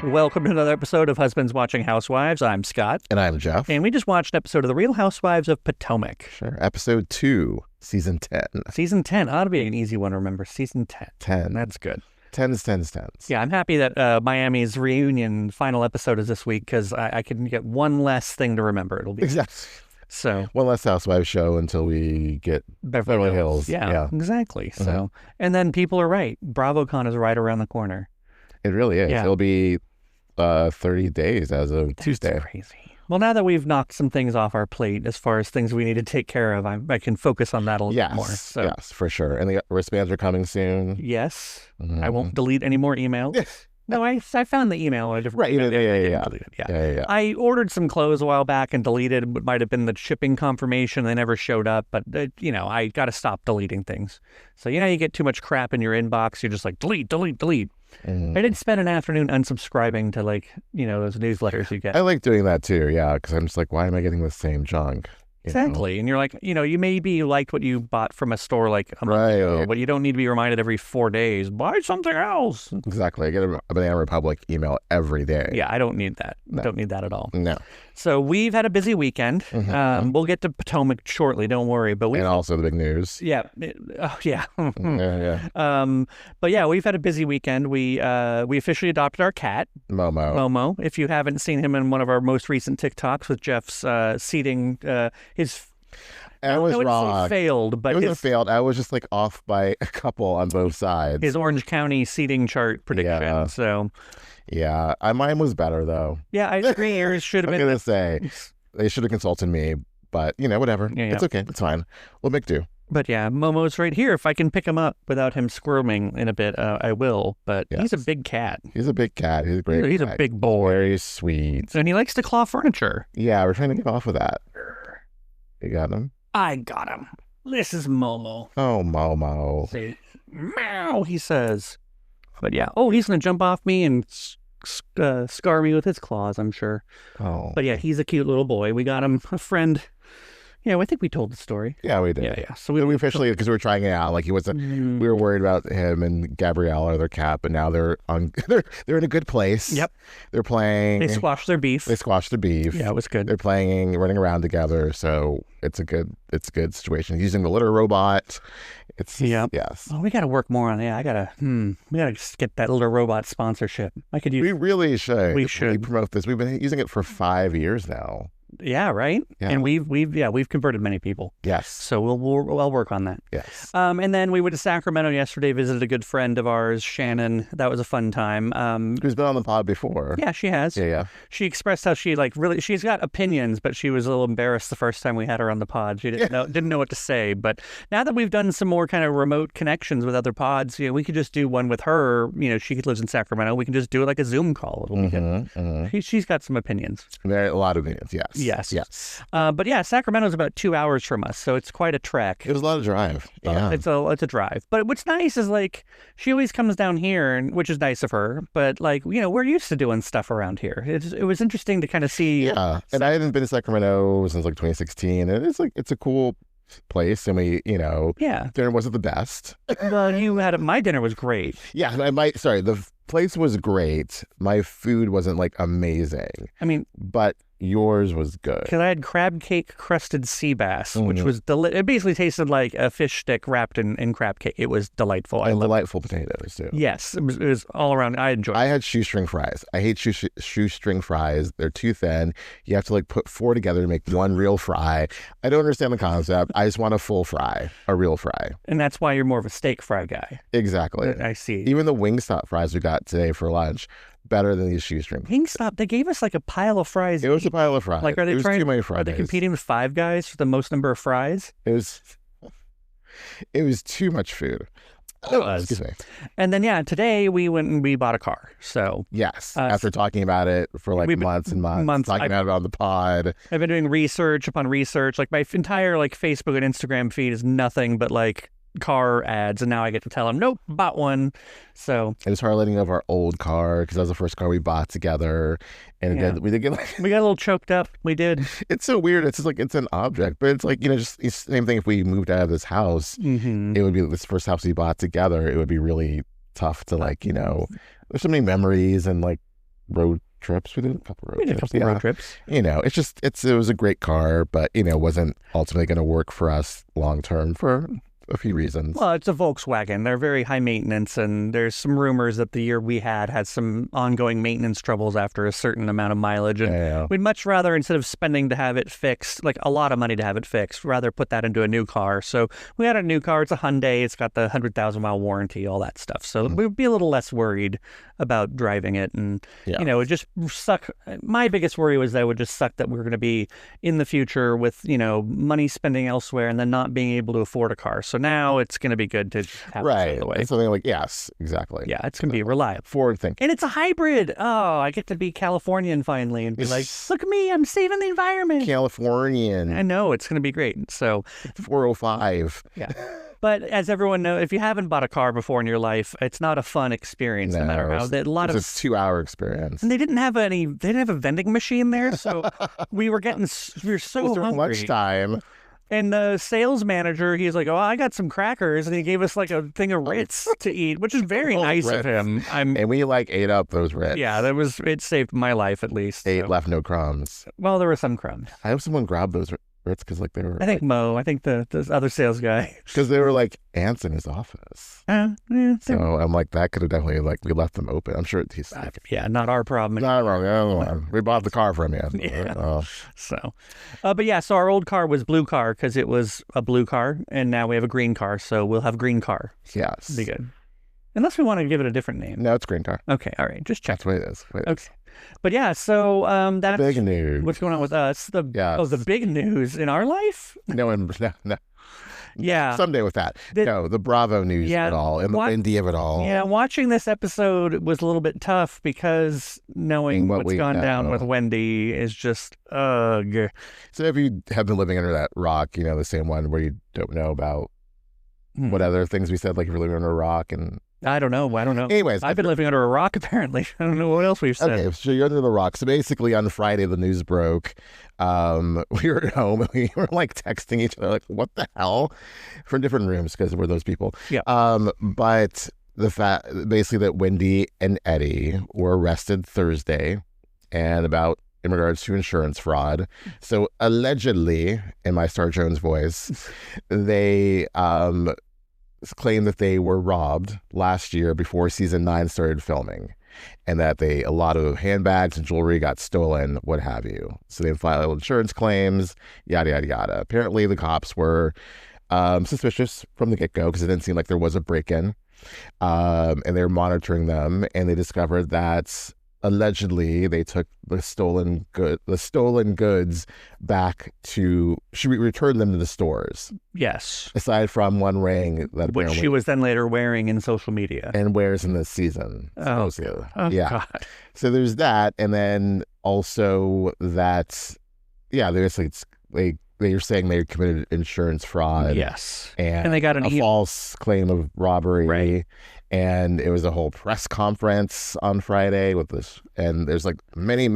Welcome to another episode of Husbands Watching Housewives. I'm Scott. And I'm Jeff. And we just watched an episode of The Real Housewives of Potomac. Sure. Episode 2, Season 10. Season 10. Ought to be an easy one to remember. Season 10. 10. That's good. 10s. Yeah, I'm happy that Miami's reunion final episode is this week because I can get one less thing to remember. It'll be Exactly. So one less Housewives show until we get Beverly Hills. Yeah, exactly. So, and then people are right. BravoCon is right around the corner. It really is. Yeah. It'll be 30 days as of Tuesday. That's crazy. Well, now that we've knocked some things off our plate as far as things we need to take care of, I can focus on that a little bit more. So. Yes, for sure. And the wristbands are coming soon. Yes. I won't delete any more emails. No, I found the email on a different. Right. Yeah. I ordered some clothes a while back and deleted what might have been the shipping confirmation. They never showed up, but I got to stop deleting things. So you get too much crap in your inbox. You're just like delete. I did spend an afternoon unsubscribing to those newsletters you get. I like doing that too. Yeah, because I'm just like, why am I getting the same junk? Exactly. And you're like, you maybe liked what you bought from a store like a month ago, but you don't need to be reminded every 4 days, buy something else. Exactly. I get a Banana Republic email every day. Yeah, I don't need that. No. Don't need that at all. No. So we've had a busy weekend. We'll get to Potomac shortly, don't worry. But and also the big news. Yeah. Yeah. But yeah, we've had a busy weekend. We officially adopted our cat, Momo. If you haven't seen him in one of our most recent TikToks with Jeff's seating his. I was wrong. Failed, but it wasn't failed. I was just like off by a couple on both sides. His Orange County seating chart prediction. Yeah. So. Yeah, mine was better though. Yeah, I agree. Yours should have been. I'm gonna say they should have consulted me, but whatever. Yeah. It's okay. It's fine. We'll make do. But yeah, Momo's right here. If I can pick him up without him squirming in a bit, I will. But He's a big cat. He's a big cat. He's a great. He's cat. a big boy. Very sweet. And he likes to claw furniture. Yeah, we're trying to get off of that. You got him? I got him. This is Momo. Oh, Momo. Say, meow, he says. But yeah, he's going to jump off me and scar me with his claws, I'm sure. Oh. But yeah, he's a cute little boy. We got him a friend. Yeah, I think we told the story. Yeah, we did. Yeah. So we officially, because we were trying it out, like he wasn't. We were worried about him and Gabrielle or their cat, but now they're in a good place. Yep. They're playing. They squashed their beef. Yeah, it was good. They're playing, running around together, so it's a good situation. Using the litter robot. Yes. Oh, we got to work more on that. We got to get that little robot sponsorship. We really should. We should. We promote this. We've been using it for 5 years now. Yeah, right. Yeah. And we've converted many people. Yes. So we'll work on that. Yes. And then we went to Sacramento yesterday, visited a good friend of ours, Shannon. That was a fun time. Who's been on the pod before? Yeah, she has. Yeah. She expressed how she she's got opinions, but she was a little embarrassed the first time we had her on the pod. She didn't know what to say. But now that we've done some more kind of remote connections with other pods, we could just do one with her. She lives in Sacramento. We can just do it like a Zoom call. She's got some opinions. A lot of opinions. Yes. Yes. But yeah, Sacramento's about 2 hours from us, so it's quite a trek. It was a lot of drive. Yeah. It's a drive. But what's nice is she always comes down here, which is nice of her. But we're used to doing stuff around here. It was interesting to kind of see. Yeah. And I hadn't been to Sacramento since 2016, and it's a cool place, and we dinner wasn't the best. Well, my dinner was great. Yeah. The place was great. My food wasn't amazing. I mean, but yours was good. Because I had crab cake crusted sea bass, which was it basically tasted like a fish stick wrapped in crab cake. It was delightful. And delightful potatoes too. Yes, it was all around. I enjoyed it. I had shoestring fries. I hate shoestring fries. They're too thin. You have to put 4 together to make one real fry. I don't understand the concept. I just want a full fry, a real fry. And that's why you're more of a steak fry guy. Exactly. I see. Even the Wingstop fries we got today for lunch, better than these shoestring. Wingstop, they gave us a pile of fries. It was a pile of fries. Are they too many fries. Are they competing with Five Guys for the most number of fries? It was too much food. It was. Excuse me. And then today we went and we bought a car. So yes, after talking about it for months and months, talking about it on the pod. I've been doing research upon research. My entire Facebook and Instagram feed is nothing but car ads, and now I get to tell them, nope, bought one. So it was highlighting of our old car because that was the first car we bought together, and we did get we got a little choked up. We did. It's so weird. It's just it's an object, but it's just the same thing. If we moved out of this house, it would be this first house we bought together. It would be really tough to there's so many memories and road trips. We did a couple road We did a trips. couple road trips. You know, it's just it was a great car, but you know, wasn't ultimately going to work for us long term for a few reasons. Well, it's a Volkswagen. They're very high maintenance, and there's some rumors that the year we had some ongoing maintenance troubles after a certain amount of mileage. And we'd much rather, instead of spending to have it fixed, like a lot of money to have it fixed, rather put that into a new car. So we had a new car. It's a Hyundai. It's got the 100,000-mile warranty, all that stuff. So we'd be a little less worried about driving it. And, you know, it just suck. My biggest worry was that it would just suck that we were going to be in the future with, you know, money spending elsewhere and then not being able to afford a car. So now it's going to be good to have it out of the way. Something like, yes, exactly. Yeah, it's going to be reliable. Forward thinking. And it's a hybrid. Oh, I get to be Californian finally and be like, look at me, I'm saving the environment. Californian. I know, it's going to be great. So 405. Yeah. But as everyone knows, if you haven't bought a car before in your life, it's not a fun experience, no matter how. A lot of it's a 2-hour experience. And they didn't have a vending machine there, so we were so hungry. Lunchtime. And the sales manager, he's like, "Oh, I got some crackers," and he gave us like a thing of Ritz to eat, which is very nice of him. And we like ate up those Ritz. Yeah, it saved my life at least. Left no crumbs. Well, there were some crumbs. I hope someone grabbed those Ritz because like they were. I think Mo. I think the other sales guy. Because they were like ants in his office. Yeah, so I'm like, that could have definitely we left them open. I'm sure he's. Yeah, not our problem. Not wrong. We bought the car from you. Yeah. So, but yeah, so our old car was blue car because it was a blue car, and now we have a green car, so we'll have green car. So yes, be good. Unless we want to give it a different name. No, it's green car. Okay, all right, just check. That's what it is. Okay. But yeah, so that's big news. What's going on with us? The big news in our life? No. Yeah. Someday with that. The Bravo news of it all and the Wendy of it all. Yeah, watching this episode was a little bit tough because knowing what's gone down with Wendy is just ugh. So if you have been living under that rock, the same one where you don't know about what other things we said, like if you're living under a rock and... I don't know. Anyways, I've been living under a rock, apparently. I don't know what else we've said. Okay, so you're under the rock. So basically on Friday, the news broke. We were at home and we were like texting each other, like, what the hell? From different rooms because we're those people. Yeah. But the fact, basically, that Wendy and Eddie were arrested Thursday in regards to insurance fraud. So allegedly, in my Star Jones voice, they claim that they were robbed last year before season 9 started filming, and that a lot of handbags and jewelry got stolen, what have you. So they filed insurance claims, yada, yada, yada. Apparently the cops were suspicious from the get-go because it didn't seem like there was a break-in, and they were monitoring them, and they discovered that allegedly they took the stolen goods back to, she returned them to the stores. Yes. Aside from one ring that which she was then later wearing in social media. And wears in this season. Oh yeah. God. So there's that. And then also that, yeah, they're saying they committed insurance fraud. Yes. And they got a false claim of robbery. Right. And it was a whole press conference on Friday with this. And there's like many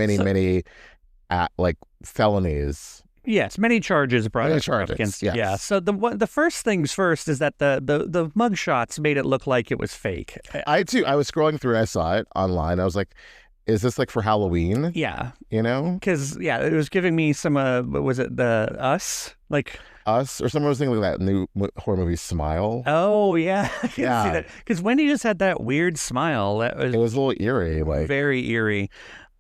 felonies. Yes, many charges brought against. Yes. Yeah. So the first things first is that the mugshots made it look like it was fake. I was scrolling through and I saw it online. I was like, is this like for Halloween? Yeah. Because it was giving me some what was it, the Us? Like Us, or someone was thinking like that new horror movie Smile. Oh yeah, I can see that because Wendy just had that weird smile. It was a little eerie, like very eerie,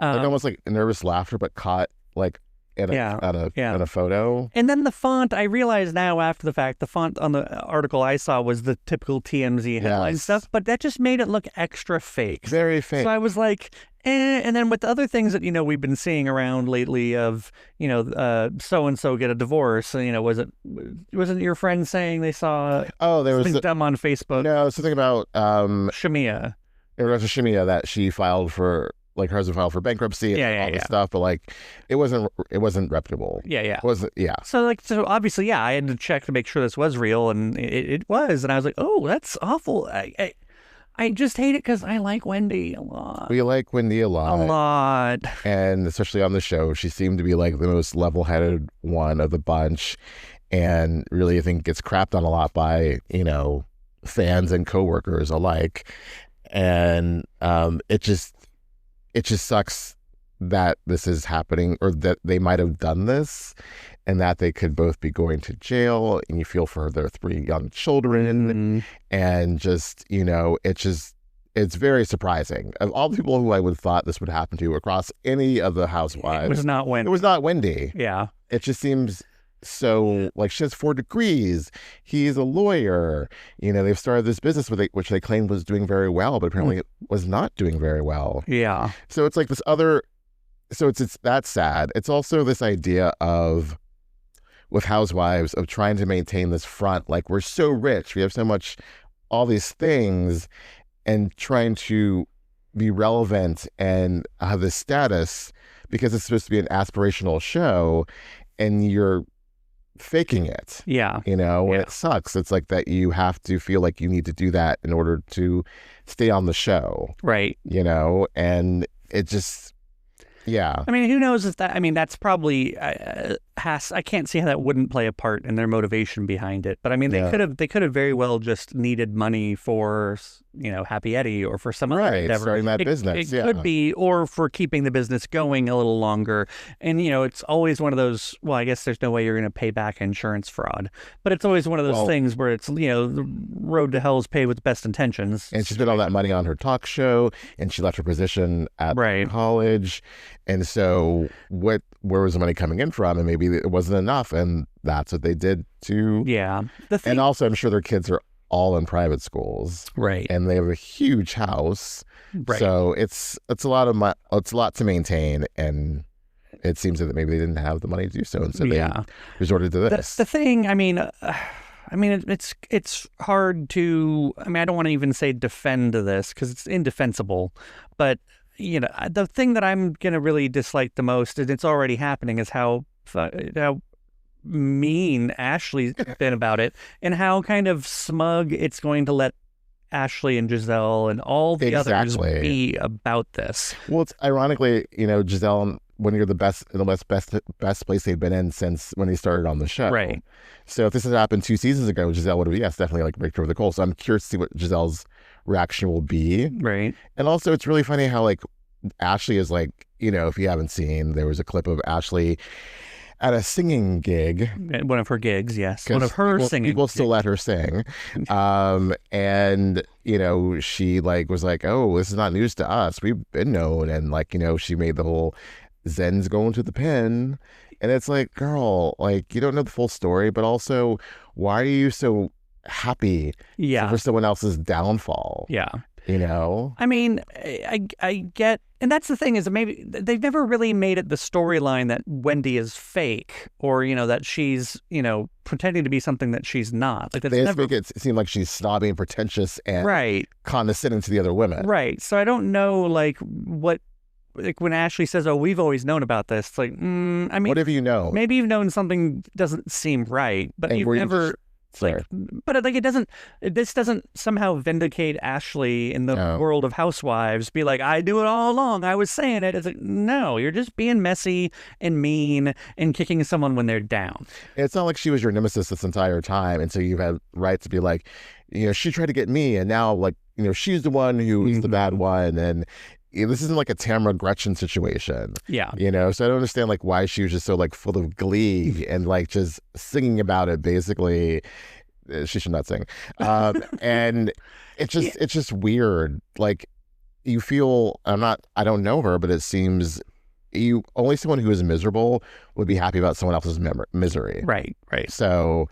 like almost like nervous laughter, but caught like in a photo. And then the font, I realize now after the fact, the font on the article I saw was the typical TMZ headline stuff, but that just made it look extra fake. Very fake. So I was like, and then with the other things that, we've been seeing around lately of, so-and-so get a divorce, wasn't your friend saying they saw something dumb on Facebook? No, something about Shamia. In regards to Shamia, that she filed for, like, her husband filed for bankruptcy and all this stuff, but like it wasn't reputable. Yeah. Yeah. So obviously, I had to check to make sure this was real, and it was, and I was like, oh, that's awful. I just hate it because I like Wendy a lot. We like Wendy a lot. And especially on the show, she seemed to be like the most level-headed one of the bunch, and really I think gets crapped on a lot by, fans and coworkers alike. And it just, it just sucks that this is happening, or that they might have done this, and that they could both be going to jail, and you feel for their 3 young children, and just, it's very surprising. Of all the people who I would have thought this would happen to across any of the housewives, it was not Wendy. It was not Wendy. Yeah. It just seems so, like, she has 4 degrees. He's a lawyer. They've started this business which they claimed was doing very well, but apparently it was not doing very well. Yeah. So it's like this other... So it's that's sad. It's also this idea of, with housewives, of trying to maintain this front. Like, we're so rich. We have so much, all these things, and trying to be relevant and have this status because it's supposed to be an aspirational show, and you're faking it. Yeah. And it sucks. It's like that you have to feel like you need to do that in order to stay on the show. Right. And it just... Yeah. I mean, who knows if that, that's probably, I can't see how that wouldn't play a part in their motivation behind it. But I mean, they could have very well just needed money for, Happy Eddie, or for some other endeavor. Starting that business. It could be, or for keeping the business going a little longer. And, it's always one of those, well, I guess there's no way you're going to pay back insurance fraud. But it's always one of those things where it's, the road to hell is paved with best intentions. And she spent all that money on her talk show, and she left her position at college. And so where was the money coming in from? And maybe it wasn't enough. And that's what they did to... Yeah. And also, I'm sure their kids are all in private schools. Right. And they have a huge house. Right. So it's a lot of it's a lot to maintain. And it seems that maybe they didn't have the money to do so. And so they resorted to this. The thing, it's hard to... I don't want to even say defend this because it's indefensible. But... the thing that I'm going to really dislike the most, and it's already happening, is how mean Ashley's been about it, and how kind of smug it's going to let Ashley and Giselle and all the others be about this. Well, it's ironically, Giselle, when you're the best place they've been in since when they started on the show. Right. So if this had happened 2 seasons ago, Giselle would have, definitely like raked over the coals. So I'm curious to see what Giselle's reaction will be. Right. And also, it's really funny how, like, Ashley is like, if you haven't seen, there was a clip of Ashley at a singing gig. One of her gigs, yes. One of her singing people still let her sing. And, she was like, oh, this is not news to us. We've been known. And she made the whole Zen's going to the pen. And it's like, girl, you don't know the full story, but also, why are you so happy for someone else's downfall? Yeah. I get, and that's the thing, is that maybe they've never really made it the storyline that Wendy is fake, or, that she's, pretending to be something that she's not. Like, that's they make it seem like she's snobby and pretentious and condescending to the other women. Right. So I don't know, what, when Ashley says, oh, we've always known about this, it's like, what have you known? Maybe you've known something doesn't seem right, but you've never... This doesn't somehow vindicate Ashley in the world of housewives. Be like, I knew it all along. I was saying it. It's like, no, you're just being messy and mean and kicking someone when they're down. It's not like she was your nemesis this entire time. And so you have right to be like, she tried to get me. And now, she's the one who is the bad one. And this isn't like a Tamara Gretchen situation. Yeah. So I don't understand why she was just so full of glee and just singing about it. Basically, she should not sing. And it's just weird. You feel, I don't know her, but it seems only someone who is miserable would be happy about someone else's misery. Right. So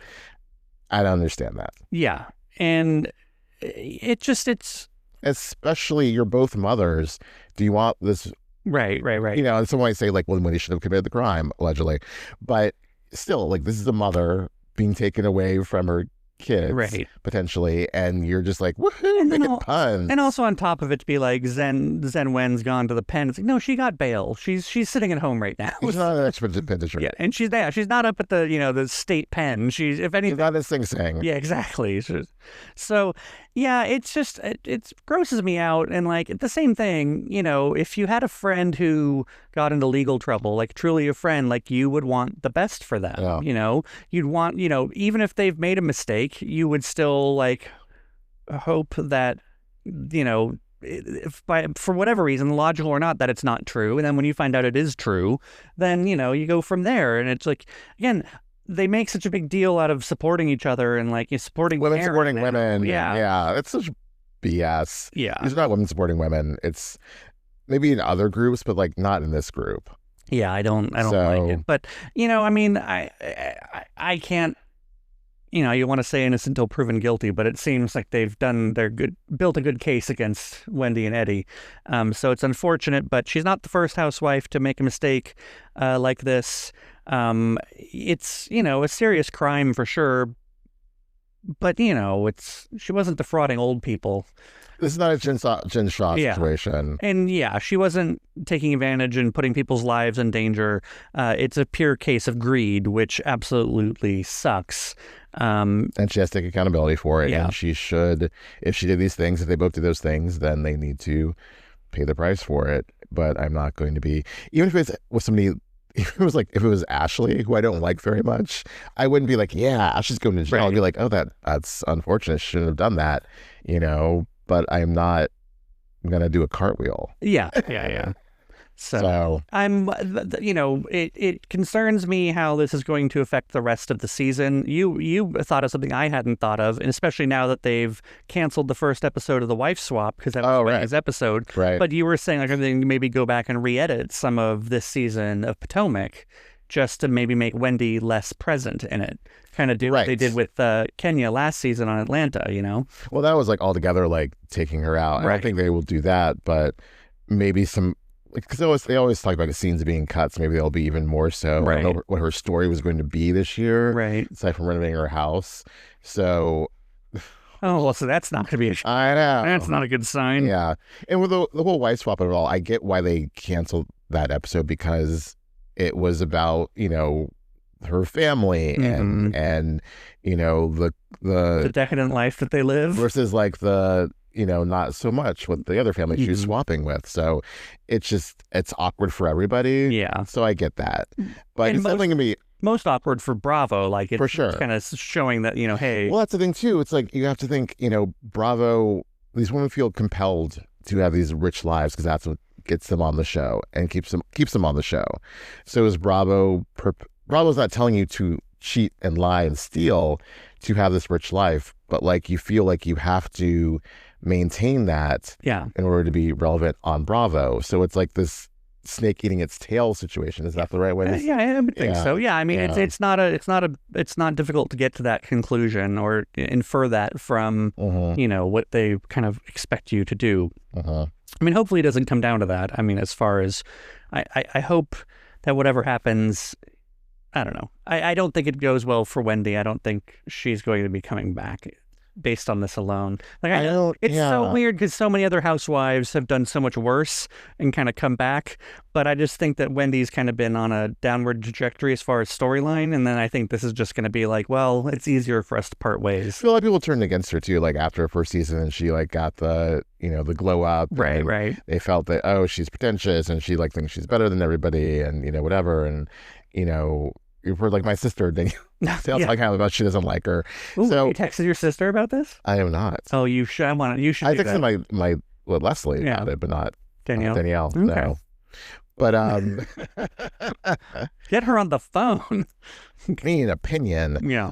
I don't understand that. Yeah. And it's, especially, you're both mothers. Do you want this? Right. And someone might say, well, Wendy should have committed the crime, allegedly. But still, this is a mother being taken away from her kids, potentially, and you're just like, woohoo, making puns. And also on top of it, to be like, Zen Wen's gone to the pen. It's like, no, she got bail. She's sitting at home right now. She's not an expedition. Yeah, and she's there. She's not up at the the state pen. She's, if anything, she's not in Sing Sing. Yeah, exactly. So yeah, it's just it grosses me out. And the same thing, if you had a friend who got into legal trouble, truly a friend, you would want the best for them. Yeah. You'd want, even if they've made a mistake, you would still hope that, for whatever reason, logical or not, that it's not true. And then when you find out it is true, then, you go from there. And it's like, again, they make such a big deal out of supporting each other and like supporting women supporting women. Yeah. It's such BS. Yeah. These are not women supporting women. It's maybe in other groups, but like not in this group. Yeah, I don't like it. But, I mean, I can't, you want to say innocent until proven guilty, but it seems like they've built a good case against Wendy and Eddie. So it's unfortunate, but she's not the first housewife to make a mistake like this. It's, a serious crime for sure, but, she wasn't defrauding old people. This is not a Jen Shaw situation. And she wasn't taking advantage and putting people's lives in danger. It's a pure case of greed, which absolutely sucks. And she has to take accountability for it. Yeah. And she should, if she did these things, if they both did those things, then they need to pay the price for it. But I'm not going to be, even if it's with somebody, if it was Ashley, who I don't like very much, I wouldn't be like, yeah, Ashley's going to jail. I'd be like, oh, that's unfortunate. She shouldn't have done that, but I'm not going to do a cartwheel. Yeah. So I'm, it concerns me how this is going to affect the rest of the season. You thought of something I hadn't thought of, and especially now that they've canceled the first episode of the wife swap because that was Wendy's episode. Right. But you were saying like everything, maybe go back and re-edit some of this season of Potomac just to maybe make Wendy less present in it. Kind of do what they did with Kenya last season on Atlanta, Well, that was like altogether like taking her out. I don't think they will do that, but maybe some, because they always talk about the scenes being cut, so maybe they'll be even more so. Right. I don't know what her story was going to be this year, right? Aside from renovating her house. So, well, so that's not going to be. I know that's not a good sign. Yeah, and with the whole wife swap of it all, I get why they canceled that episode because it was about her family and the decadent life that they live versus like the not so much with the other family she's swapping with. So it's awkward for everybody. Yeah. So I get that. But it's something to me. Most awkward for Bravo. Like it's for sure. Kind of showing that, hey. Well, that's the thing too. It's like you have to think, Bravo, these women feel compelled to have these rich lives because that's what gets them on the show and keeps them on the show. So is Bravo's not telling you to cheat and lie and steal to have this rich life, but like you feel like you have to maintain that in order to be relevant on Bravo. So it's like this snake eating its tail situation. Is that the right way to say? I would think so. Yeah, I mean it's not difficult to get to that conclusion or infer that from what they kind of expect you to do. I mean, hopefully it doesn't come down to that. I mean, as far as I hope that whatever happens, I don't know. I don't think it goes well for Wendy. I don't think she's going to be coming back based on this alone. Like it's so weird because so many other housewives have done so much worse and kind of come back. But I just think that Wendy's kind of been on a downward trajectory as far as storyline. And then I think this is just going to be like, well, it's easier for us to part ways. I feel like people turned against her too, like after her first season and she like got the, the glow up. Right. They felt that, oh, she's pretentious and she like thinks she's better than everybody and, whatever. And, you've heard like my sister, Danielle, like how about she doesn't like her. Ooh, so you texted your sister about this? I am not. Oh, you should. I texted my Leslie about it, but not Danielle. Okay. No. But get her on the phone. Mean opinion. Yeah.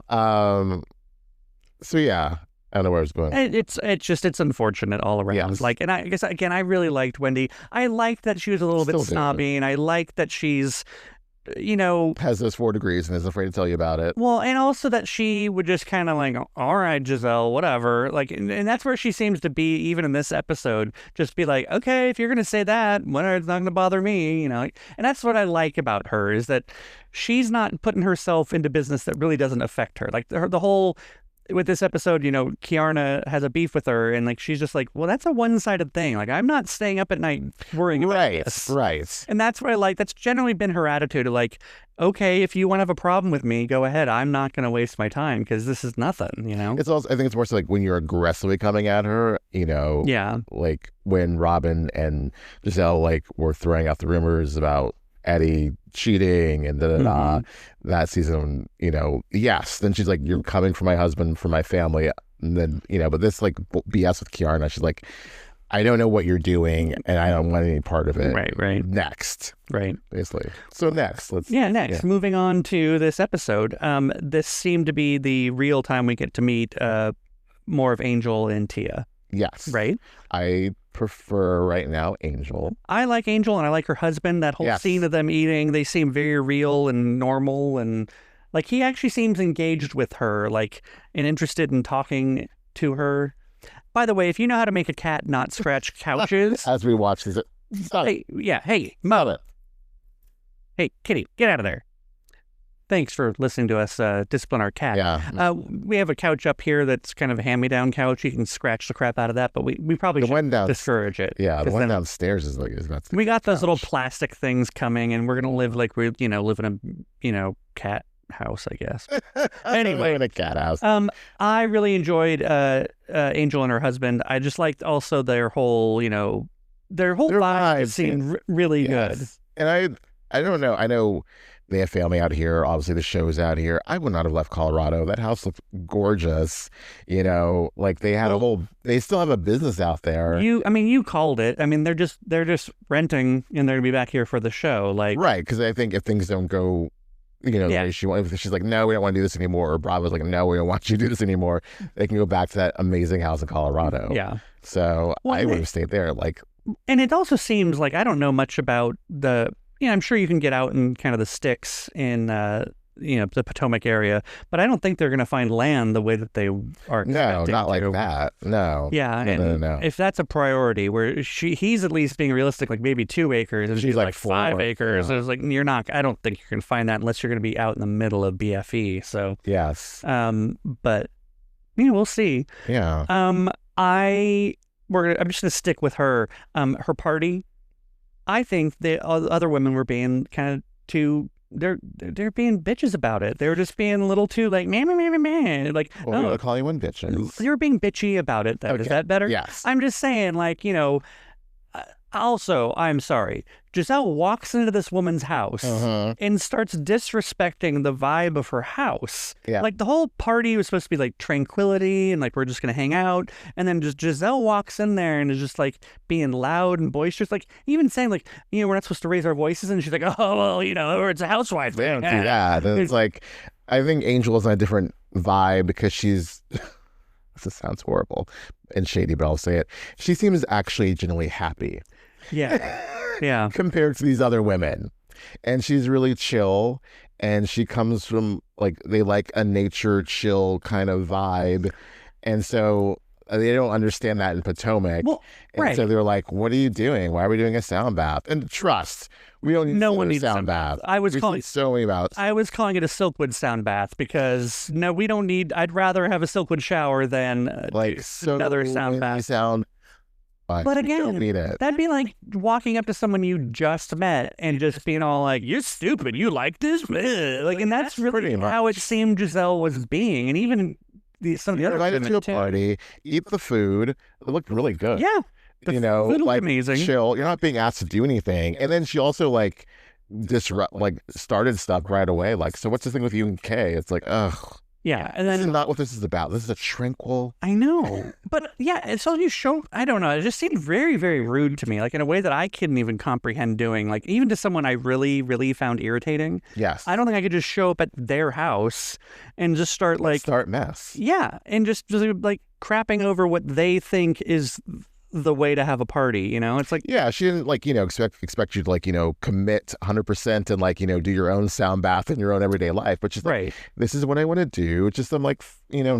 So yeah. I don't know where I was going. It's unfortunate all around. Yes. Like, and I guess again, I really liked Wendy. I liked that she was a little bit snobby, and I liked that she's, has those 4 degrees and is afraid to tell you about it. Well, and also that she would just kind of like, all right, Giselle, whatever. Like, and that's where she seems to be, even in this episode, just be like, okay, if you're going to say that, whatever, it's not going to bother me, And that's what I like about her is that she's not putting herself into business that really doesn't affect her. Like the whole, with this episode, Keiarna has a beef with her and like, she's just like, well, that's a one-sided thing. Like, I'm not staying up at night worrying about this. Right. And that's what I like. That's generally been her attitude. Like, okay, if you want to have a problem with me, go ahead. I'm not going to waste my time because this is nothing, It's also, I think it's more so like when you're aggressively coming at her, like when Robin and Giselle like were throwing out the rumors about Eddie cheating and that season, yes. Then she's like, you're coming for my husband, for my family. And then, but this like BS with Keiarna, she's like, I don't know what you're doing, and I don't want any part of it. Right. Next. Right. Basically. So next. Next. Moving on to this episode. This seemed to be the real time we get to meet more of Angel and Tia. Yes. Right? I prefer right now Angel. I like Angel, and I like her husband. That whole scene of them eating, they seem very real and normal, and like he actually seems engaged with her, like, and interested in talking to her. By the way, if you know how to make a cat not scratch couches... As we watch this... Hey, Mo. Hey, kitty, get out of there. Thanks for listening to us discipline our cat. Yeah. We have a couch up here that's kind of a hand-me-down couch. You can scratch the crap out of that, but we probably should discourage it. Yeah, the one downstairs is not... We got those little plastic things coming, and we're going to live like we, live in a, cat house, I guess. Anyway, in a cat house. I really enjoyed Angel and her husband. I just liked also their whole vibe seemed really good. And I don't know. I know they have family out here. Obviously, the show's out here. I would not have left Colorado. That house looked gorgeous. Like they had they still have a business out there. You called it. I mean, they're just renting, and they're gonna be back here for the show. Like, right? Because I think if things don't go, she's like, no, we don't want to do this anymore. Or Bravo's like, no, we don't want you to do this anymore. They can go back to that amazing house in Colorado. Yeah. So I would have stayed there. Like, and it also seems like I don't know much about the. I'm sure you can get out in kind of the sticks in the Potomac area, but I don't think they're going to find land the way that they are. No, not like that. No. Yeah, no. If that's a priority, where he's at least being realistic, like maybe 2 acres, and she's like 5 acres. Yeah. It's like you're not. I don't think you can find that unless you're going to be out in the middle of BFE. So yes. But we'll see. Yeah. I'm just going to stick with her. Her party. I think the other women were being kind of too. They're being bitches about it. They were just being a little too like man. Like, I'll call you one bitches. They were being bitchy about it. Okay. Is that better? Yes. I'm just saying, like, also, I'm sorry. Giselle walks into this woman's house and starts disrespecting the vibe of her house. Yeah. Like, the whole party was supposed to be like tranquility and like we're just going to hang out. And then just Giselle walks in there and is just like being loud and boisterous. Like, even saying like, we're not supposed to raise our voices. And she's like, oh, well, it's a housewife. They don't do that. And it's like, I think Angel is on a different vibe because she's... This sounds horrible and shady, but I'll say it. She seems actually genuinely happy. Yeah. Compared to these other women. And she's really chill. And she comes from, like, they like a nature chill kind of vibe. And so they don't understand that in Potomac. Well, right. So they're like, what are you doing? Why are we doing a sound bath? And trust, we don't need a sound bath. I was calling it a Silkwood sound bath because we don't need. I'd rather have a Silkwood shower than another sound bath. But again, that'd be like walking up to someone you just met and just being all like, "You're stupid. You like this?" Like, and that's really how it seemed Giselle was being, and even some of the other invited to a party, eat the food. It looked really good. Yeah. Like amazing. Chill. You're not being asked to do anything. And then she also started stuff right away. Like, so what's the thing with you and Kay? It's like, ugh. Yeah. And then this is not what this is about. This is a tranquil. I know. But yeah, so you show, I don't know. It just seemed very, very rude to me, like in a way that I couldn't even comprehend doing, like even to someone I really, really found irritating. Yes. I don't think I could just show up at their house and just start mess. Yeah. And just like crapping over what they think is the way to have a party, It's like, yeah, she didn't expect you to commit 100% and do your own sound bath in your own everyday life, but just right. This is what I want to do. Just I'm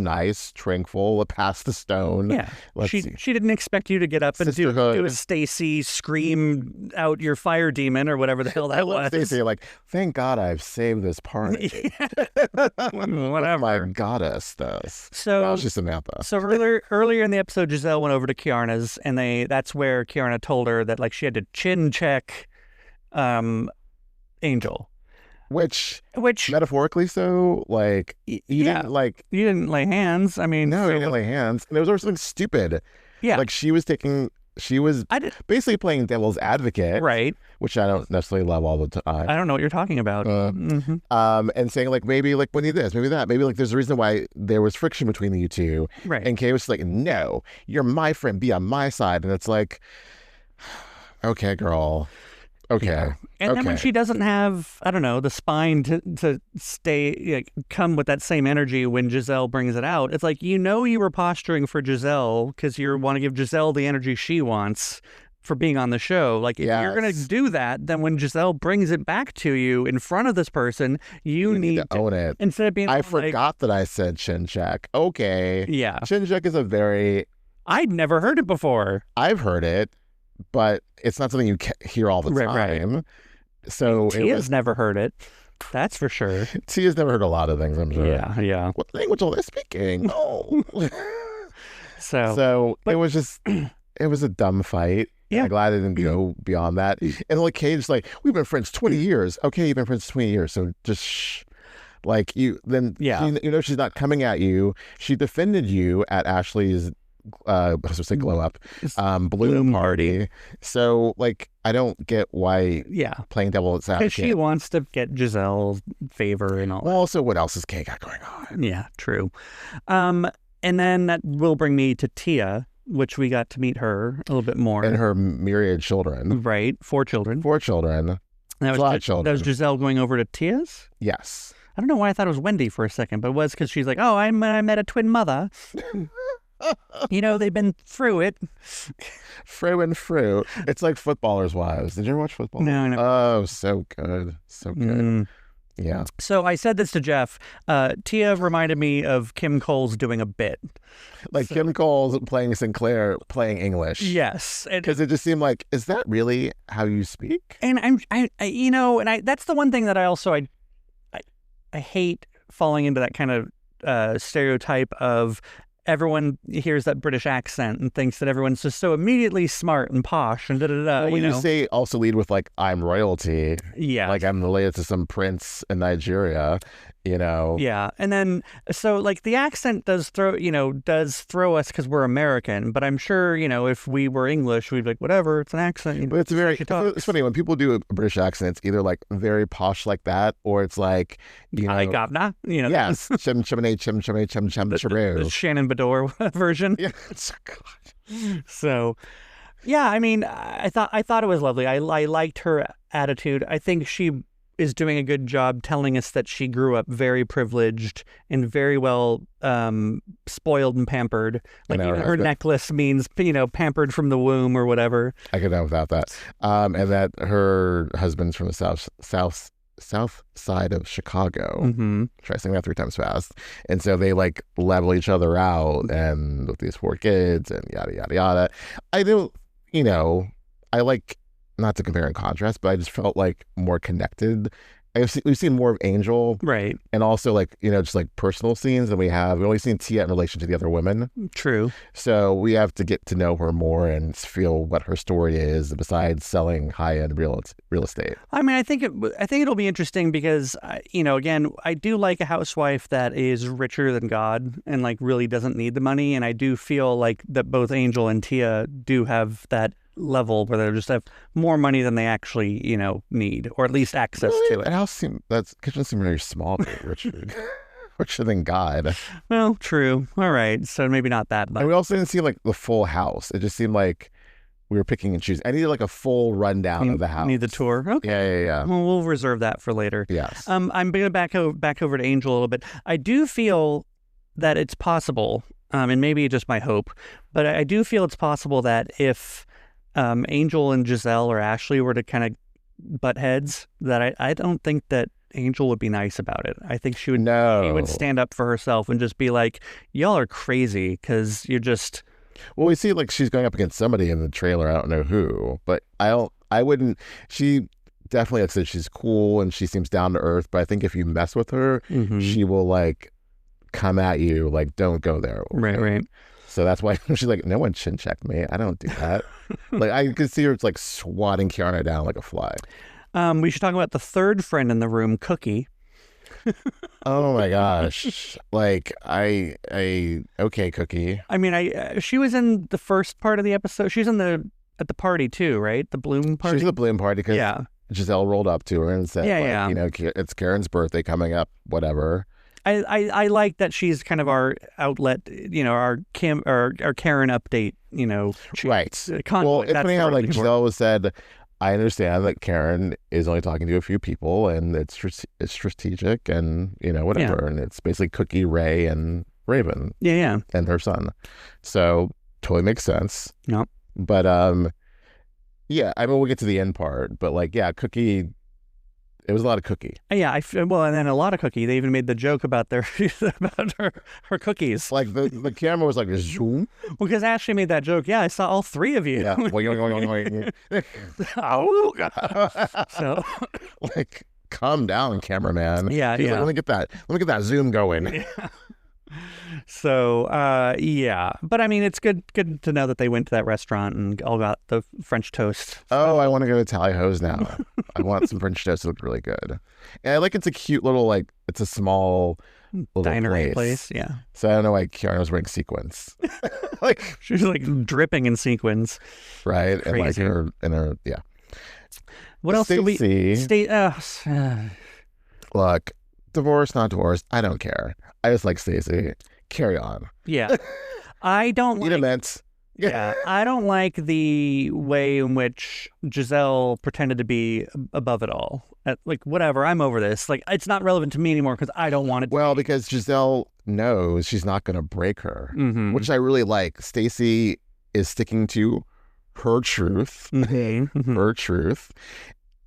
nice, tranquil, pass the stone. Yeah, she didn't expect you to get up and do a Stacey scream out your fire demon or whatever the hell that was. Stacey, thank God I've saved this party. Whatever. My goddess does. So that was just Samantha. So earlier in the episode, Giselle went over to Keiarna's, and that's where Keiarna told her that she had to chin check Angel. Which metaphorically so, you didn't you didn't lay hands. I mean, no, you didn't lay hands. And there was also something stupid. Yeah. She was taking she was basically playing devil's advocate, right? Which I don't necessarily love all the time. I don't know what you're talking about. And saying like maybe like we need this, maybe that, maybe like there's a reason why there was friction between you two, right? And Kay was like, no, you're my friend, be on my side, and it's like, okay, girl. Okay. Yeah. And then when she doesn't have, I don't know, the spine to stay, come with that same energy when Giselle brings it out, it's like, you were posturing for Giselle because you want to give Giselle the energy she wants for being on the show. Like, if you're going to do that, then when Giselle brings it back to you in front of this person, you need to own it. Instead of being I forgot that I said chin check. Okay. Yeah. Chin check is I'd never heard it before. I've heard it, but it's not something you hear all the time. Right. So Tia's never heard it. That's for sure. Tia's never heard a lot of things, I'm sure. Yeah. What language are they speaking? Oh. But it was just, it was a dumb fight. Yeah. I'm glad I didn't go beyond that. And like Kate's like, we've been friends 20 years. Okay, you've been friends 20 years. So just shh. Like she's not coming at you. She defended you at Ashley's I was supposed to say glow up balloon party. So like I don't get why playing devil's advocate. Because she wants to get Giselle's favor and all. Well, also what else has Kay got going on? Yeah, true. And then that will bring me to Tia, which we got to meet her a little bit more. And her myriad children. Right. 4 children. 4 children. That was Giselle going over to Tia's? Yes. I don't know why I thought it was Wendy for a second, but it was because she's like, oh, I met a twin mother. They've been through it. Through and through. It's like Footballers' Wives. Did you ever watch Football? No. Oh, so good. So good. Yeah. So I said this to Jeff. Tia reminded me of Kim Cole's doing a bit. Like Kim Cole's playing Sinclair, playing English. Yes. Because it just seemed like, is that really how you speak? And that's the one thing that I hate falling into that kind of stereotype of everyone hears that British accent and thinks that everyone's just so immediately smart and posh and da-da-da. Well, when you say also lead with like, I'm royalty. Yeah. Like I'm related to some prince in Nigeria, Yeah. And then, so like the accent does throw us because we're American, but I'm sure, if we were English, we'd be like, whatever, it's an accent. But it's funny when people do a British accent, it's either like very posh like that, or it's like, Govna, Yes. Chim the Shannon Bedore version. Yeah. So, yeah, I mean, I thought it was lovely. I liked her attitude. I think she is doing a good job telling us that she grew up very privileged and very well spoiled and pampered. Like her necklace means, pampered from the womb or whatever. I could know without that. And that her husband's from the south side of Chicago. Mm-hmm. Try saying that 3 times fast. And so they like level each other out, and with these 4 kids and yada yada yada. I don't, I like, not to compare and contrast, but I just felt like more connected. We've seen more of Angel, right? And also like just like personal scenes than we've only seen Tia in relation to the other women. True. So we have to get to know her more and feel what her story is besides selling high-end real estate. I mean, I think it'll be interesting because again, I do like a housewife that is richer than God and like really doesn't need the money, and I do feel like that both Angel and Tia do have that level where they just have more money than they actually, need, or at least access to it. That kitchen seemed very small, richer than God. Well, true. All right, so maybe not that much. And we also didn't see like the full house. It just seemed like we were picking and choosing. I needed like a full rundown of the house. Need the tour? Okay. Yeah. Well, we'll reserve that for later. Yes. I'm going to back over to Angel a little bit. I do feel that it's possible, and maybe just my hope, but I do feel it's possible that if Angel and Giselle or Ashley were to kind of butt heads, that I don't think that Angel would be nice about it. I think she would stand up for herself and just be like, y'all are crazy because you're just... Well, we see like she's going up against somebody in the trailer. I don't know who, but I wouldn't... She definitely, like I said, she's cool and she seems down to earth, but I think if you mess with her, she will like come at you like, don't go there. Right. So that's why she's like, no one chin checked me. I don't do that. Like I could see her, it's like swatting Keiarna down like a fly. We should talk about the third friend in the room, Cookie. Oh my gosh. Like okay, Cookie. I mean, she was in the first part of the episode. She's in at the party too, right? The bloom party. She's at the bloom party because Giselle rolled up to her and said, you know, it's Karen's birthday coming up, whatever. I like that she's kind of our outlet, you know, our Karen update, you know. Right. Well, it's funny how like Giselle said, I understand that Karen is only talking to a few people and it's strategic and, you know, whatever. Yeah. And it's basically Cookie, Ray, and Raven. Yeah. And her son. So totally makes sense. Yep. But, yeah, I mean, we'll get to the end part. But, like, yeah, Cookie, it was a lot of Cookie. Yeah, well, and then a lot of Cookie. They even made the joke about about her cookies. Like, the camera was like, zoom. Well, because Ashley made that joke. Yeah, I saw all three of you. Yeah. So, like, calm down, cameraman. Yeah, Like, let me get that zoom going. Yeah. So, yeah. But, I mean, it's good to know that they went to that restaurant and all got the French toast. Oh, I want to go to Tally Ho's now. I want some French toast. It looked really good. And I like it's a cute little, like, it's a small little diner place. Yeah. So I don't know why Keiarna was wearing sequins. Like, she was, like, dripping in sequins. Right. Crazy. And her, yeah. What else do we... Look, divorce, not divorce, I don't care. I just like Stacey. Carry on. Yeah. I don't like... Yeah, I don't like the way in which Giselle pretended to be above it all. Like, whatever, I'm over this. Like, it's not relevant to me anymore because I don't want it. Well, because Giselle knows she's not going to break her, which I really like. Stacey is sticking to her truth, her truth,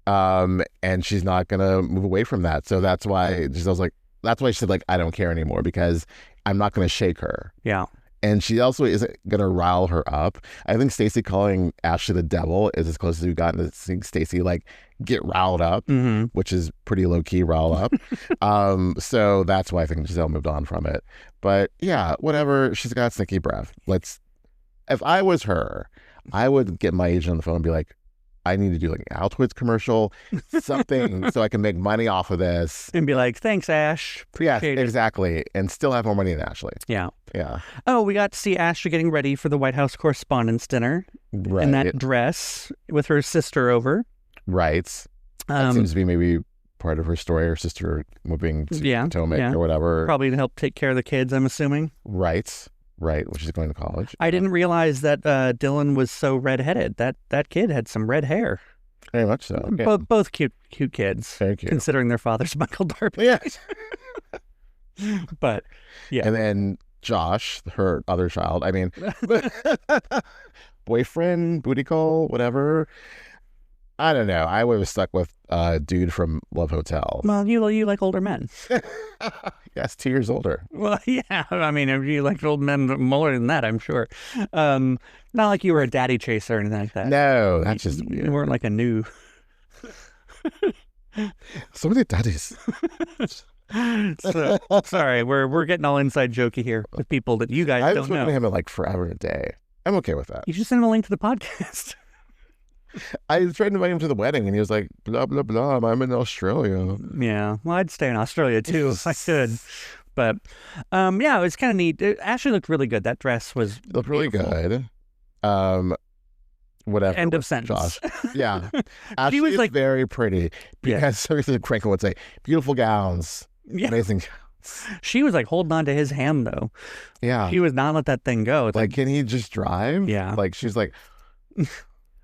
and she's not going to move away from that. So that's why Giselle's like, that's why she said, like, I don't care anymore because I'm not going to shake her. Yeah. And she also isn't going to rile her up. I think Stacey calling Ashley the devil is as close as we've gotten to seeing Stacey, like, get riled up, which is pretty low-key rile up. So that's why I think Giselle moved on from it. But, yeah, whatever. She's got sneaky breath. If I was her, I would get my agent on the phone and be like, I need to do like an Altoids commercial, something so I can make money off of this. And be like, thanks, Ash. Yes, exactly. And still have more money than Ashley. Yeah. Yeah. Oh, we got to see Ashley getting ready for the White House Correspondents' Dinner. Right. In that dress with her sister over. Right. That seems to be maybe part of her story. Her sister moving to Potomac or whatever. Probably to help take care of the kids, I'm assuming. Right. Right, which is going to college. I didn't realize that Dylan was so redheaded. That kid had some red hair. Very much so. Yeah. Both cute kids. Very cute. Considering their father's Michael Darby. Yes. But, yeah. And then Josh, her other child, I mean, boyfriend, booty call, whatever. I don't know. I would have stuck with dude from Love Hotel. Well, you like older men. Yes, 2 years older. Well, yeah. I mean, if you like old men more than that, I'm sure. Not like you were a daddy chaser or anything like that. No, that's just weird. You weren't like a new. So many daddies. So, sorry, we're getting all inside jokey here with people that you guys don't know. I've spoken to him in like forever and a day. I'm okay with that. You should send him a link to the podcast. I tried to invite him to the wedding, and he was like, blah, blah, blah, I'm in Australia. Yeah, well, I'd stay in Australia, too, if I could. But, yeah, it was kind of neat. Ashley looked really good. That dress was looked really good. Whatever. End of sentence. Josh. Yeah. Ashley was like very pretty. Because Tranquil would say, beautiful gowns. Yeah. Amazing gowns. She was like holding on to his hand, though. Yeah. She was not let that thing go. It's like, can he just drive? Yeah. Like, she's like...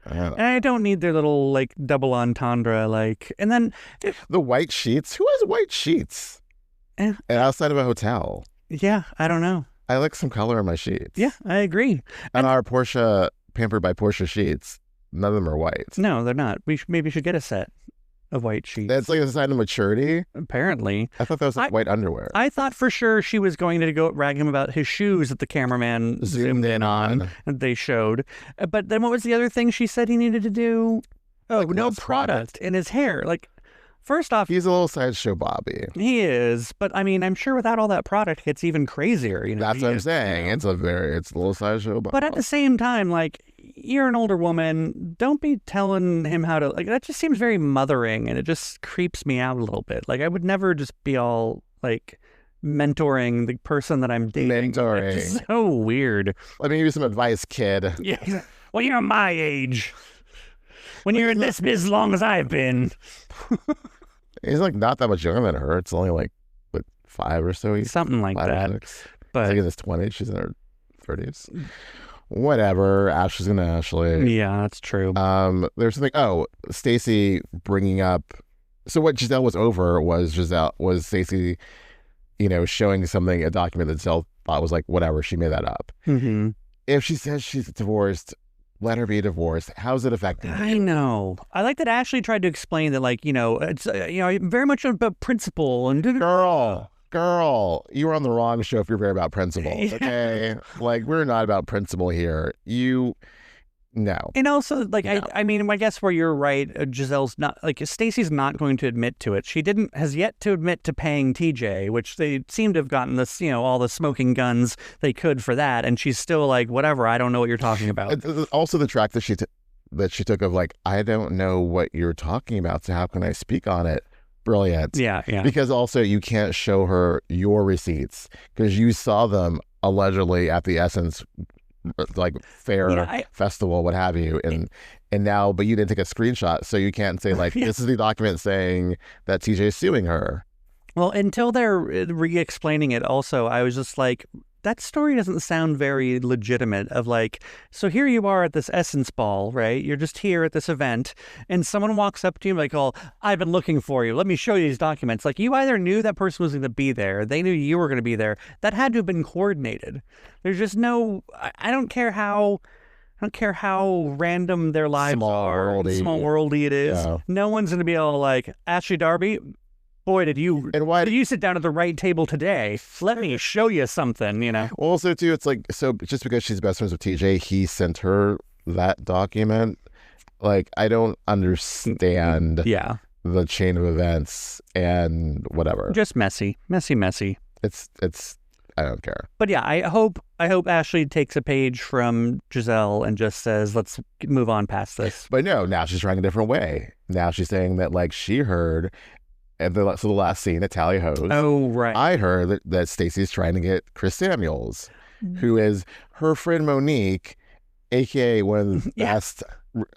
And I don't need their little, like, double entendre, like, and then... The white sheets? Who has white sheets? And outside of a hotel? Yeah, I don't know. I like some color in my sheets. Yeah, I agree. And our Porsche, Pampered by Porsche sheets, none of them are white. No, they're not. We maybe should get a set of white sheets. That's like a sign of maturity? Apparently. I thought that was like white underwear. I thought for sure she was going to go rag him about his shoes that the cameraman zoomed in on and they showed. But then what was the other thing she said he needed to do? Oh, like no product in his hair. Like, first off... He's a little sideshow Bobby. He is. But, I mean, I'm sure without all that product, it's even crazier. You know? That's what I'm saying. It's a little sideshow Bobby. But at the same time, like... you're an older woman. Don't be telling him how to, like, that just seems very mothering, and it just creeps me out a little bit. Like, I would never just be all, like, mentoring the person that I'm dating. Mentoring. It's just so weird. Let me give you some advice, kid. Yeah. Well, you're my age. When you're in this biz as long as I've been. He's like not that much younger than her. It's only like, what, 5 or so? Something like that. But like in his 20s, she's in her 30s. Whatever. Ashley's gonna Ashley. Yeah, that's true. There's something. Oh, Stacey bringing up. So what Giselle was over was Stacey, showing something, a document that Giselle thought was like whatever. She made that up. Mm-hmm. If she says she's divorced, let her be divorced. How's it affecting her? I know. I like that Ashley tried to explain that, like, it's very much about principle and Girl, you were on the wrong show if you're very about principles, okay? Like, we're not about principle here. No. And also, like, no. I mean, I guess where you're right, Giselle's not, like, Stacey's not going to admit to it. She has yet to admit to paying TJ, which they seem to have gotten this, all the smoking guns they could for that. And she's still like, whatever, I don't know what you're talking about. Also, the track that she took of, like, I don't know what you're talking about, so how can I speak on it? Brilliant. Yeah. Because also you can't show her your receipts because you saw them allegedly at the Essence like fair festival, what have you, and now, but you didn't take a screenshot, so you can't say like this is the document saying that TJ is suing her. Well, until they're re-explaining it, also I was just like, that story doesn't sound very legitimate. Of like, so here you are at this Essence ball, right? You're just here at this event, and someone walks up to you like, "Oh, I've been looking for you. Let me show you these documents." Like, you either knew that person was going to be there, they knew you were going to be there. That had to have been coordinated. There's just no. I don't care how random their lives are. Small worldy it is. Yeah. No one's going to be able like, Ashley Darby, boy, did you sit down at the right table today? Let me show you something, Well, also, too, it's like, so just because she's best friends with TJ, he sent her that document. Like, I don't understand the chain of events and whatever. Just messy. It's I don't care. But yeah, I hope Ashley takes a page from Giselle and just says, let's move on past this. But no, now she's trying a different way. Now she's saying that, like, she heard... And the last scene at Tally Ho's. Oh, right. I heard that Stacey's trying to get Chris Samuels, who is her friend Monique, a.k.a. one of the best,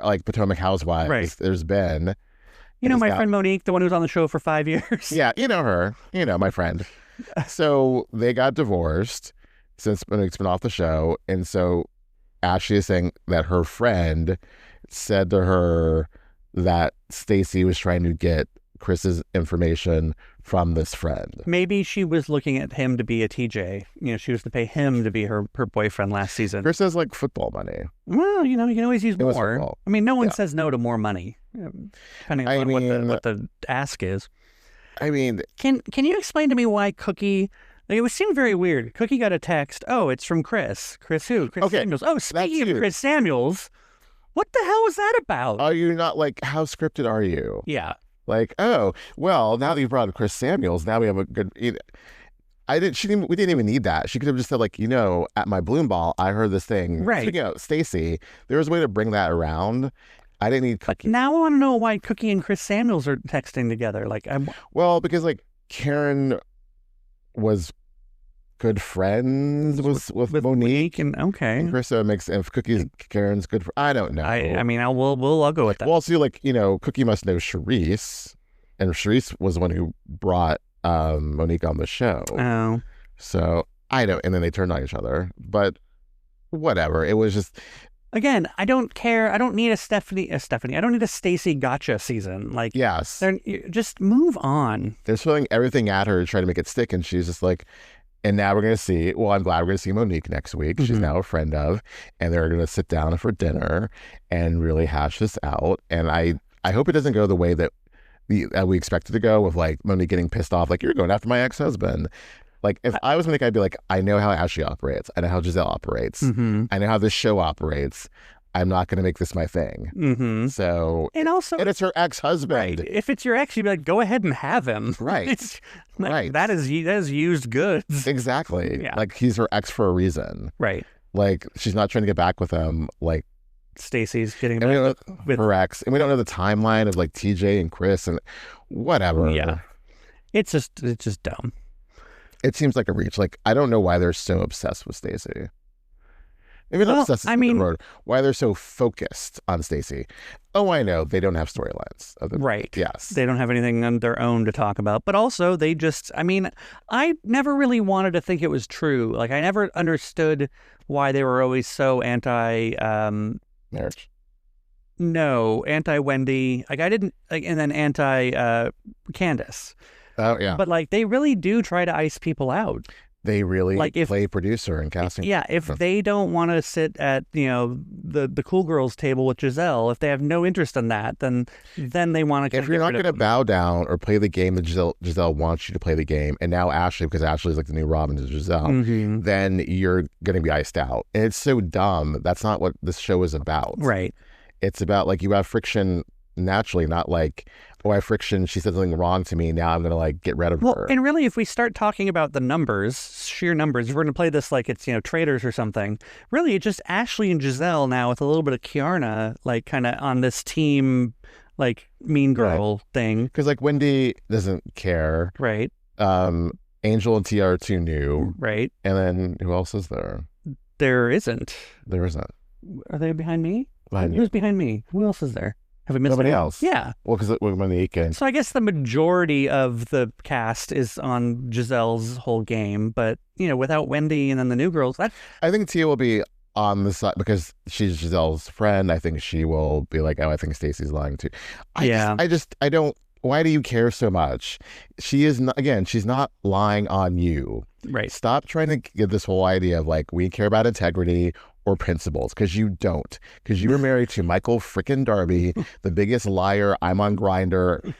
like, Potomac housewives there's been. My friend Monique, the one who was on the show for 5 years. Yeah, you know her. My friend. So they got divorced since Monique's been off the show. And so Ashley is saying that her friend said to her that Stacey was trying to get Chris's information from this friend. Maybe she was looking at him to be a TJ. She was to pay him to be her boyfriend last season. Chris has like football money. Well, you can always use more. I mean, no one says no to more money, depending on what the ask is. I mean, can you explain to me why Cookie? Like, it seemed very weird. Cookie got a text. Oh, it's from Chris. Chris who? Chris Samuels. Oh, speaking of Chris Samuels, what the hell was that about? Are you not like, how scripted are you? Yeah. Like, oh, well, now that you brought up Chris Samuels, now we have a good... we didn't even need that. She could have just said, like, at my Bloom Ball, I heard this thing. Right. Speaking of Stacey, there was a way to bring that around. I didn't need Cookie. But now I want to know why Cookie and Chris Samuels are texting together. Well, because, like, Karen was good friends with Monique. And Chris if Karen's good for, I don't know. I mean, I'll go with that. Well, also, like, Cookie must know Charisse, and Charisse was the one who brought Monique on the show. Oh. So I don't, and then they turned on each other, but whatever. It was just, again, I don't care. I don't need a Stephanie. I don't need a Stacey gotcha season. Like, yes, just move on. They're throwing everything at her to try to make it stick, and she's just like, and now we're going to see, well, I'm glad we're going to see Monique next week. She's now a friend of, and they're going to sit down for dinner and really hash this out. And I hope it doesn't go the way that we expect it to go, with like Monique getting pissed off, like, you're going after my ex-husband. Like, if I was Monique, I'd be like, I know how Ashley operates. I know how Giselle operates. Mm-hmm. I know how this show operates. I'm not going to make this my thing. Mm-hmm. So, and it's her ex-husband. Right. If it's your ex, you'd be like, go ahead and have him. Right. Right. That is used goods. Exactly. Yeah. Like, he's her ex for a reason. Right. Like, she's not trying to get back with him. Like, Stacey's getting and we with correct. And we don't know the timeline of like TJ and Chris and whatever. Yeah. It's just dumb. It seems like a reach. Like, I don't know why they're so obsessed with Stacey. Maybe not obsessed with the road. Why they're so focused on Stacey. Oh, I know. They don't have storylines. Right. Yes. They don't have anything on their own to talk about. But also, they just, I mean, I never really wanted to think it was true. Like, I never understood why they were always so marriage. No, anti-Wendy. Like, I didn't, like, and then anti-Candace. Oh, yeah. But, like, they really do try to ice people out. They really play producer and casting. Yeah, if they don't want to sit at, the cool girls table with Giselle, if they have no interest in that, then they want to. If you're not going to bow down or play the game that Giselle wants you to play the game, and now Ashley, because Ashley's like the new Robin to Giselle, then you're going to be iced out. And it's so dumb. That's not what this show is about. Right. It's about, like, you have friction naturally, not like, oh, I have friction, she said something wrong to me, now I'm going to, like, get rid of her. And really, if we start talking about the numbers, sheer numbers, if we're going to play this like it's, traders or something, really it's just Ashley and Giselle now with a little bit of Keiarna, like, kind of on this team, like, mean girl thing. Because, like, Wendy doesn't care. Right. Angel and Tia are too new. Right. And then who else is there? There isn't. There isn't. Are they behind me? Behind Who's behind me? Who else is there? Have we missed nobody else? Yeah. Well, because we're Monique and... So I guess the majority of the cast is on Giselle's whole game, but, without Wendy and then the new girls, I think Tia will be on the side because she's Giselle's friend. I think she will be like, oh, I think Stacey's lying too. I don't... Why do you care so much? She is not, again, she's not lying on you. Right. Stop trying to give this whole idea of, like, we care about integrity or principles, because you don't. Because you were married to Michael frickin' Darby, the biggest liar, I'm on Grindr,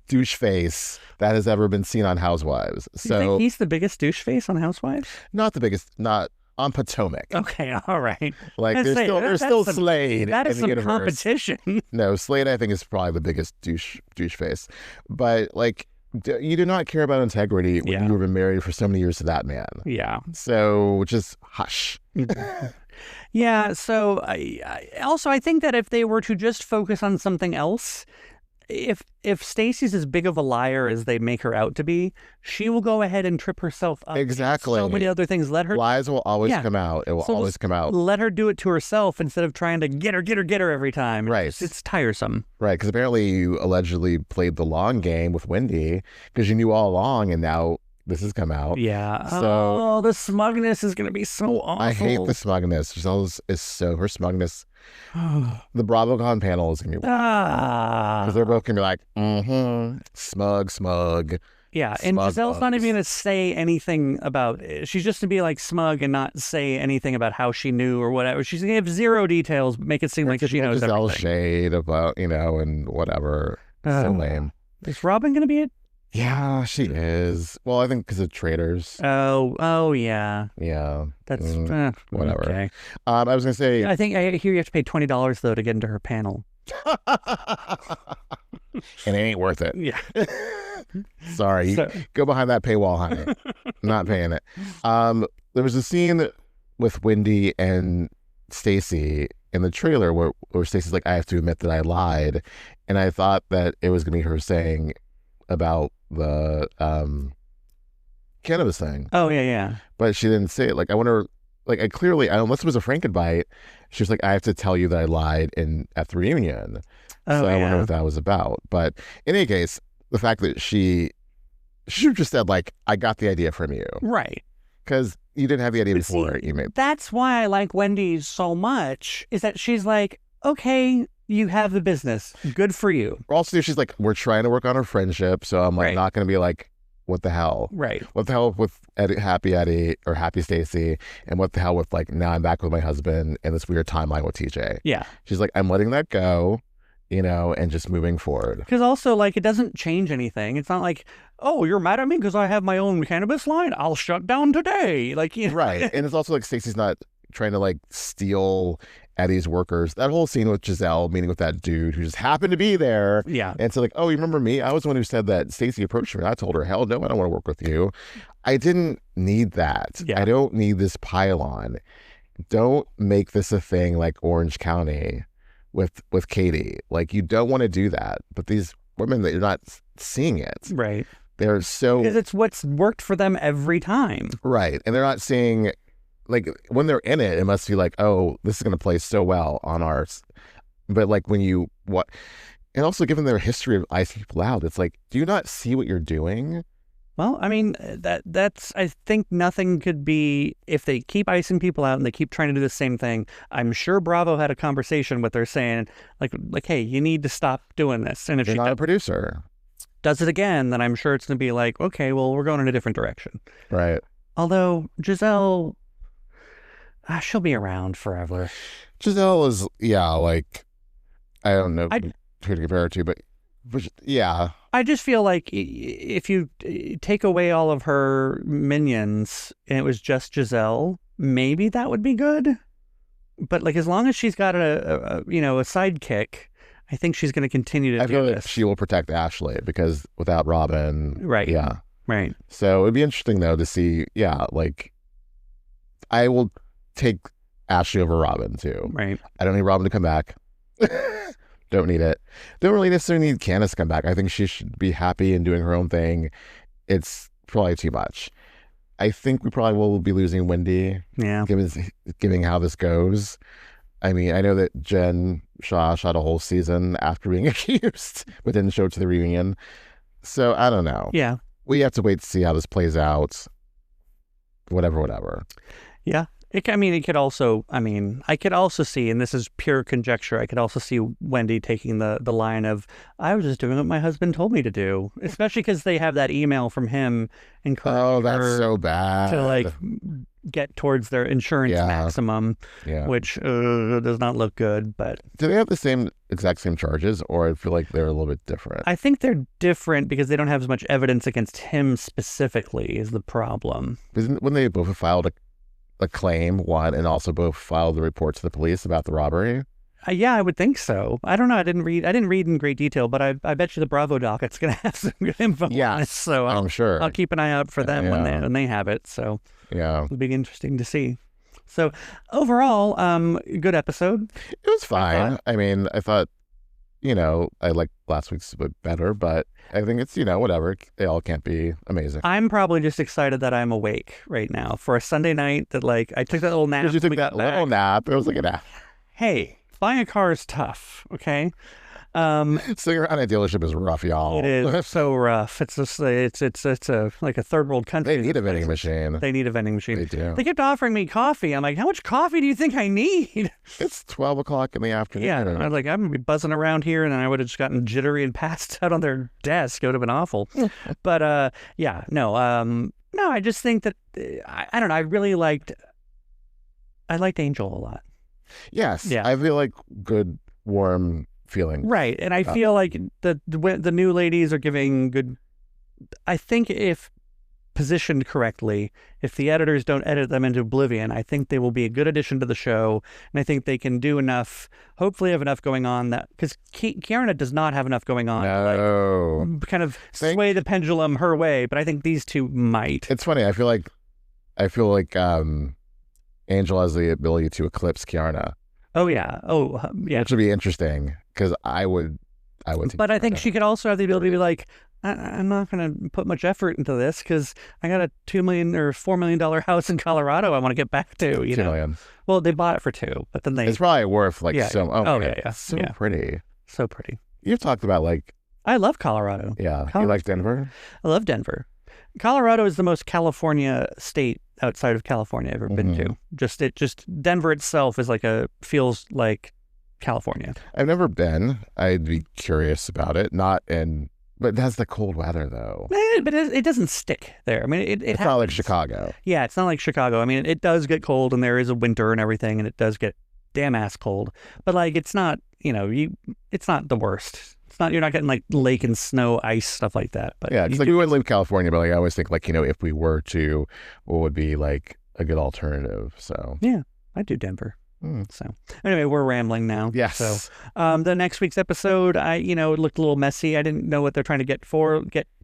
douche face that has ever been seen on Housewives. So you think he's the biggest douche face on Housewives? Not the biggest, not on Potomac. Okay, all right. Like, there's still Slade. That is some competition. No, Slade, I think, is probably the biggest douche face. But, like, you do not care about integrity when you have been married for so many years to that man. Yeah. So just hush. Yeah. So I think that if they were to just focus on something else, if Stacey's as big of a liar as they make her out to be, she will go ahead and trip herself up. Exactly. So many other things. Let her lies will always come out. It will always come out. Let her do it to herself instead of trying to get her every time. Right. It's tiresome. Right. Because apparently you allegedly played the long game with Wendy because you knew all along, and now this has come out. Yeah. So the smugness is going to be so awful. I hate the smugness. Giselle is so, her smugness. The BravoCon panel is going to be because they're both going to be like, smug. Yeah, and Giselle's not even going to say anything about it. She's just to be like smug and not say anything about how she knew or whatever. She's going to give zero details, make it seem like she knows Giselle everything. shade about, and whatever. So lame. Is Robin going to be it? Yeah, she is. Well, I think because of traders. Oh, yeah. Yeah. That's whatever. Okay. I was going to say... I hear you have to pay $20, though, to get into her panel. And it ain't worth it. Yeah. Sorry. Go behind that paywall, honey. I'm not paying it. There was a scene with Wendy and Stacey in the trailer where Stacey's like, I have to admit that I lied. And I thought that it was going to be her saying about the cannabis thing. Oh, yeah. But she didn't say it. Like, I wonder, like, unless it was a Frankenbite, she was like, I have to tell you that I lied at the reunion. So I wonder what that was about. But in any case, the fact that she just said, like, I got the idea from you. Right. Because you didn't have the idea before you made. That's why I like Wendy so much, is that she's like, okay, you have the business. Good for you. Also, she's like, we're trying to work on our friendship. So I'm like, not going to be like, what the hell? Right. What the hell with Happy Eddie or Happy Stacey? And what the hell with, like, now I'm back with my husband and this weird timeline with TJ? Yeah. She's like, I'm letting that go, and just moving forward. Because also, like, it doesn't change anything. It's not like, oh, you're mad at me because I have my own cannabis line? I'll shut down today. Like, Right. And it's also like Stacey's not trying to, like, steal Eddie's workers. That whole scene with Giselle meeting with that dude who just happened to be there. Yeah. And so, like, oh, you remember me? I was the one who said that Stacey approached me. And I told her, hell no, I don't want to work with you. I didn't need that. Yeah. I don't need this pile-on. don't make this a thing like Orange County with Katie. Like, you don't want to do that. But these women, that you're not seeing it. Right. They're so... Because it's what's worked for them every time. Right. And they're not seeing, like, when they're in it, it must be like, oh, this is going to play so well on ours. But like when you... And also given their history of icing people out, it's like, do you not see what you're doing? Well, I mean, that's, I think nothing could be, if they keep icing people out and they keep trying to do the same thing, I'm sure Bravo had a conversation with her saying, like, hey, you need to stop doing this. And if You're not a producer. Does it again, then I'm sure it's going to be like, okay, well, we're going in a different direction. Right. Although Giselle, she'll be around forever. Giselle is, yeah, like, I don't know who to compare her to, but yeah. I just feel like if you take away all of her minions and it was just Giselle, maybe that would be good. But like, as long as she's got a sidekick, I think she's going to continue to do this. I feel like she will protect Ashley, because without Robin, right? Yeah, right. So it'd be interesting though to see. Yeah, like I will take Ashley over Robin too. Right. I don't need Robin to come back. Don't need it. Don't really necessarily need Candace to come back. I think she should be happy and doing her own thing. It's probably too much. I think we probably will be losing Wendy. Yeah. Given how this goes. I mean, I know that Jen Shaw shot a whole season after being accused, but didn't show it to the reunion. So I don't know. Yeah. We have to wait to see how this plays out. Whatever. Yeah. I could also see, and this is pure conjecture, I could also see Wendy taking the line of, I was just doing what my husband told me to do, especially because they have that email from him encouraging that's so bad. To like get towards their insurance maximum, which does not look good. But do they have the exact same charges, or I feel like they're a little bit different? I think they're different because they don't have as much evidence against him specifically is the problem. When they both have filed a claim, one, and also both filed the report to the police about the robbery? Yeah, I would think so. I don't know. I didn't read in great detail, but I bet you the Bravo docket's going to have some good info. Yeah, so I'm sure. I'll keep an eye out for them when they have it. So yeah, it'll be interesting to see. So overall, good episode. It was fine. I thought, I liked last week's a bit better, but I think it's, whatever. They all can't be amazing. I'm probably just excited that I'm awake right now for a Sunday night that, like, I took that little nap. You took that little nap. It was like a nap. Hey, buying a car is tough, okay? Sitting around a dealership is rough, y'all. It is so rough. It's just it's like a third world country. They need a vending machine. They need a vending machine. They do. They kept offering me coffee. I'm like, how much coffee do you think I need? It's 12 o'clock in the afternoon. Yeah, I was like, I'm gonna be buzzing around here, and then I would have just gotten jittery and passed out on their desk. It would have been awful. But no. I just think that I don't know. I liked Angel a lot. Yes. Yeah. I feel like good, warm feeling. Right. And I feel like the new ladies are giving good, I think if positioned correctly, if the editors don't edit them into oblivion, I think they will be a good addition to the show. And I think they can do enough, hopefully have enough going on that, because Keiarna does not have enough going on. No. To, like, kind of sway the pendulum her way, but I think these two might. It's funny. I feel like Angel has the ability to eclipse Keiarna. Oh yeah. Which would be interesting, because I would. But I think she could also have the ability to be like, I'm not going to put much effort into this because I got a $2 million or $4 million house in Colorado I want to get back to. $2 million. Well, they bought it for $2 million, but then it's probably worth like so. So pretty. So pretty. You've talked about I love Colorado. Yeah. You like Denver? I love Denver. Colorado is the most California state outside of California I've ever been to. Just Denver itself is feels like California. I've never been. I'd be curious about it. But it has the cold weather though. But it doesn't stick there. I mean, it's happens. Not like Chicago. Yeah, it's not like Chicago. I mean, it does get cold, and there is a winter and everything, and it does get damn ass cold. But it's not. It's not the worst. It's not. You're not getting lake and snow, ice, stuff like that. But yeah, it's we wouldn't leave California, but I always think if we were to, what would be a good alternative? So yeah, I'd do Denver. So anyway, we're rambling now. Yes. So the next week's episode, it looked a little messy. I didn't know what they're trying to get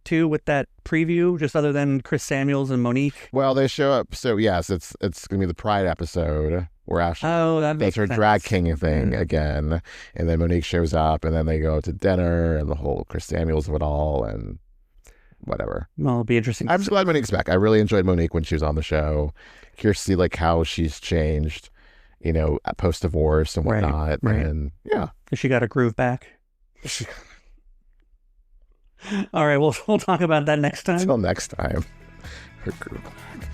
to with that preview, just other than Chris Samuels and Monique. Well, they show up. So yes, it's going to be the Pride episode where Ashley does her drag king thing again, and then Monique shows up, and then they go to dinner, and the whole Chris Samuels of it all, and whatever. Well, it'll be interesting. I'm just glad Monique's back. I really enjoyed Monique when she was on the show. Curious to see like how she's changed, post divorce and whatnot. Right. And yeah, she got her groove back. All right, we'll talk about that next time. Until next time, her groove back.